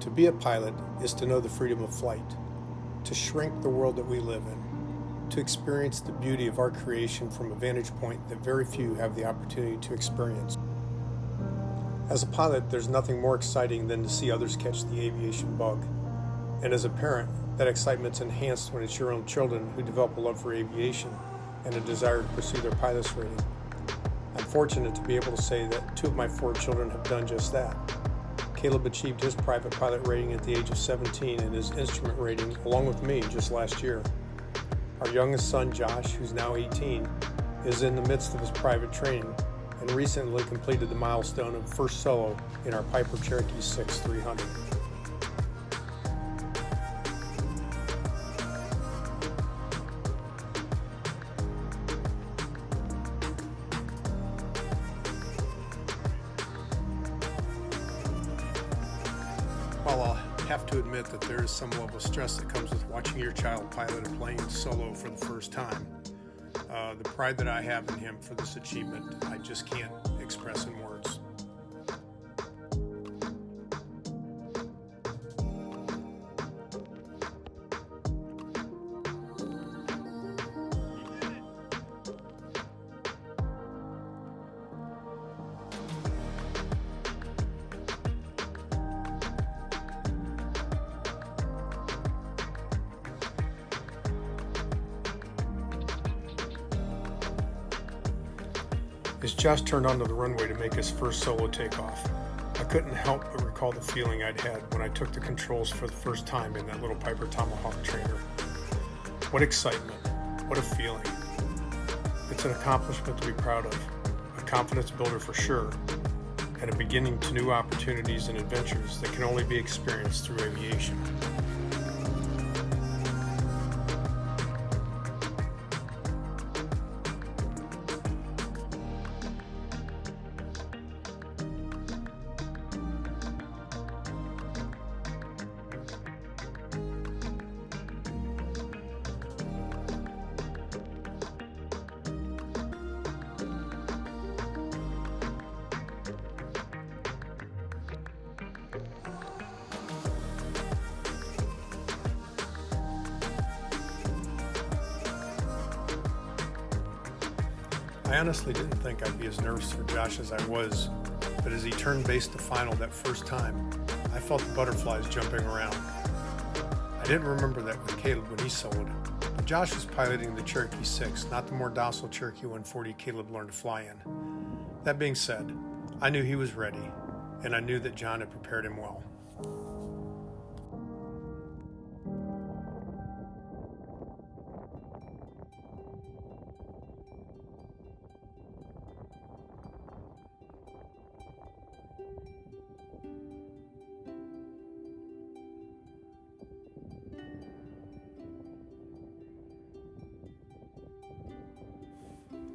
To be a pilot is to know the freedom of flight, to shrink the world that we live in, to experience the beauty of our creation from a vantage point that very few have the opportunity to experience. As a pilot, there's nothing more exciting than to see others catch the aviation bug. And as a parent, that excitement's enhanced when it's your own children who develop a love for aviation and a desire to pursue their pilot's rating. I'm fortunate to be able to say that 2 of my 4 children have done just that. Caleb achieved his private pilot rating at the age of 17 and his instrument rating along with me just last year. Our youngest son, Josh, who's now 18, is in the midst of his private training and recently completed the milestone of first solo in our Piper Cherokee Six-300. While I'll have to admit that there is some level of stress that comes with watching your child pilot a plane solo for the first time, the pride that I have in him for this achievement, I just can't express in words. As Josh turned onto the runway to make his first solo takeoff, I couldn't help but recall the feeling I'd had when I took the controls for the first time in that little Piper Tomahawk trainer. What excitement, what a feeling. It's an accomplishment to be proud of, a confidence builder for sure, and a beginning to new opportunities and adventures that can only be experienced through aviation. I honestly didn't think I'd be as nervous for Josh as I was, but as he turned base to final that first time, I felt the butterflies jumping around. I didn't remember that with Caleb when he soloed, but Josh was piloting the Cherokee 6, not the more docile Cherokee 140 Caleb learned to fly in. That being said, I knew he was ready, and I knew that John had prepared him well.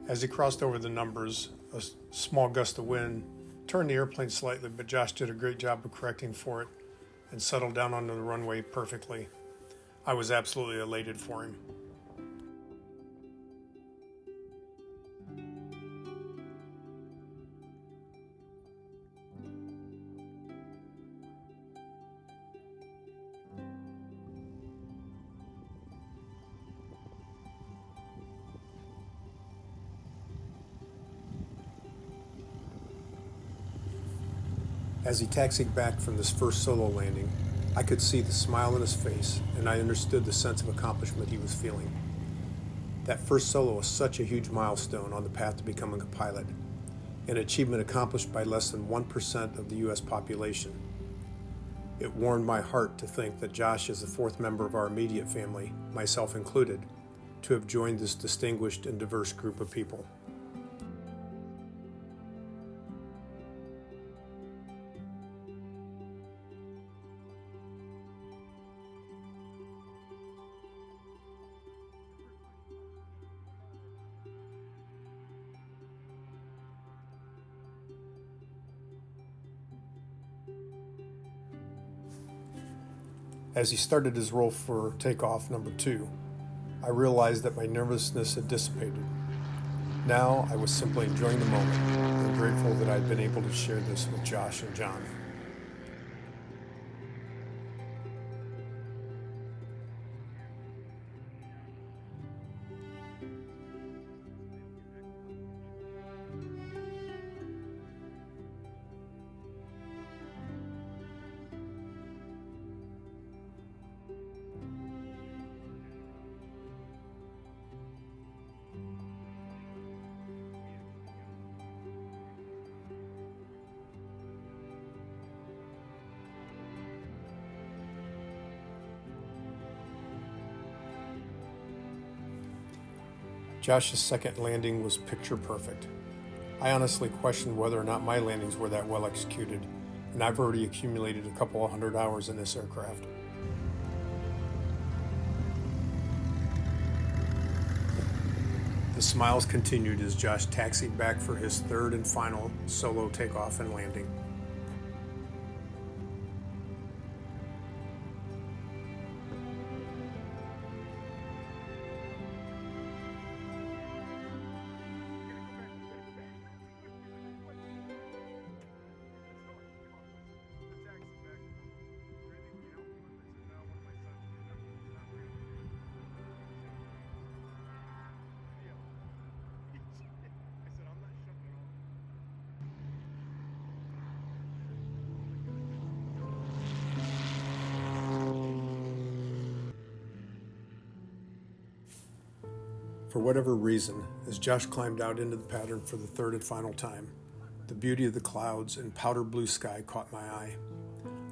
As he crossed over the numbers, a small gust of wind turned the airplane slightly, but Josh did a great job of correcting for it and settled down onto the runway perfectly. I was absolutely elated for him. As he taxied back from this first solo landing, I could see the smile on his face, and I understood the sense of accomplishment he was feeling. That first solo was such a huge milestone on the path to becoming a pilot, an achievement accomplished by less than 1% of the U.S. population. It warmed my heart to think that Josh is the 4th member of our immediate family, myself included, to have joined this distinguished and diverse group of people. As he started his roll for takeoff number 2, I realized that my nervousness had dissipated. Now I was simply enjoying the moment and grateful that I had been able to share this with Josh and John. Josh's second landing was picture perfect. I honestly questioned whether or not my landings were that well executed, and I've already accumulated a couple of 100 hours in this aircraft. The smiles continued as Josh taxied back for his third and final solo takeoff and landing. For whatever reason, as Josh climbed out into the pattern for the third and final time, the beauty of the clouds and powder blue sky caught my eye.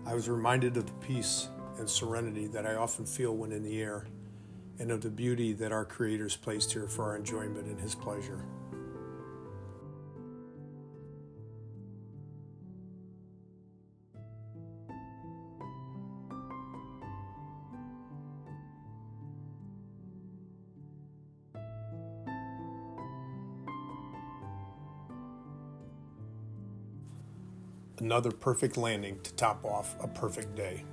I was reminded of the peace and serenity that I often feel when in the air, and of the beauty that our Creator's placed here for our enjoyment and His pleasure. Another perfect landing to top off a perfect day.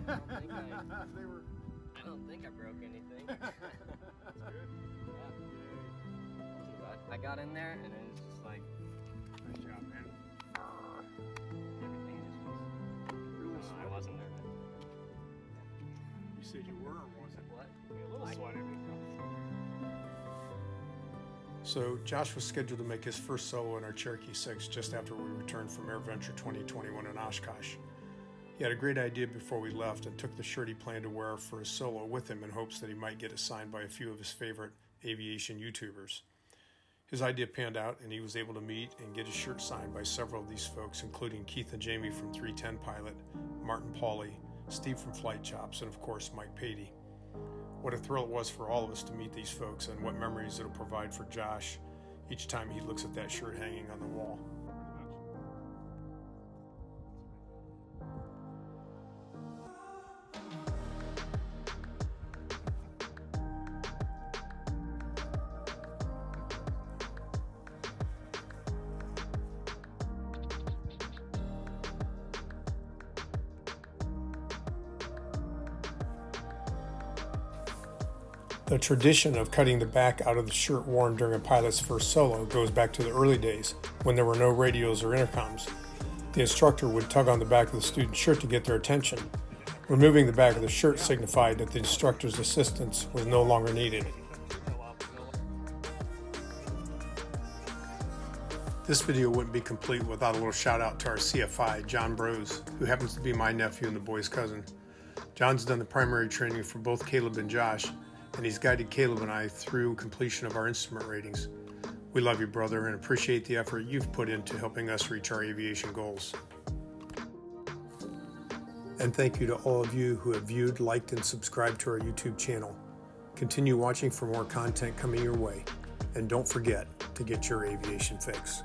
I don't think I broke anything. That's good. Yeah. I got in there and it was just like, nice job, man. Everything just was really sweaty. I wasn't nervous. You said you were, or was it? What? A little sweaty. So Josh was scheduled to make his first solo in our Cherokee 6 just after we returned from Airventure 2021 in Oshkosh. He had a great idea before we left and took the shirt he planned to wear for his solo with him in hopes that he might get it signed by a few of his favorite aviation YouTubers. His idea panned out and he was able to meet and get his shirt signed by several of these folks, including Keith and Jamie from 310 Pilot, Martin Pauly, Steve from Flight Chops, and of course Mike Patey. What a thrill it was for all of us to meet these folks, and what memories it'll provide for Josh each time he looks at that shirt hanging on the wall. The tradition of cutting the back out of the shirt worn during a pilot's first solo goes back to the early days when there were no radios or intercoms. The instructor would tug on the back of the student's shirt to get their attention. Removing the back of the shirt signified that the instructor's assistance was no longer needed. This video wouldn't be complete without a little shout out to our CFI, John Brose, who happens to be my nephew and the boys' cousin. John's done the primary training for both Caleb and Josh, and he's guided Caleb and I through completion of our instrument ratings. We love you, brother, and appreciate the effort you've put into helping us reach our aviation goals. And thank you to all of you who have viewed, liked, and subscribed to our YouTube channel. Continue watching for more content coming your way, and don't forget to get your aviation fix.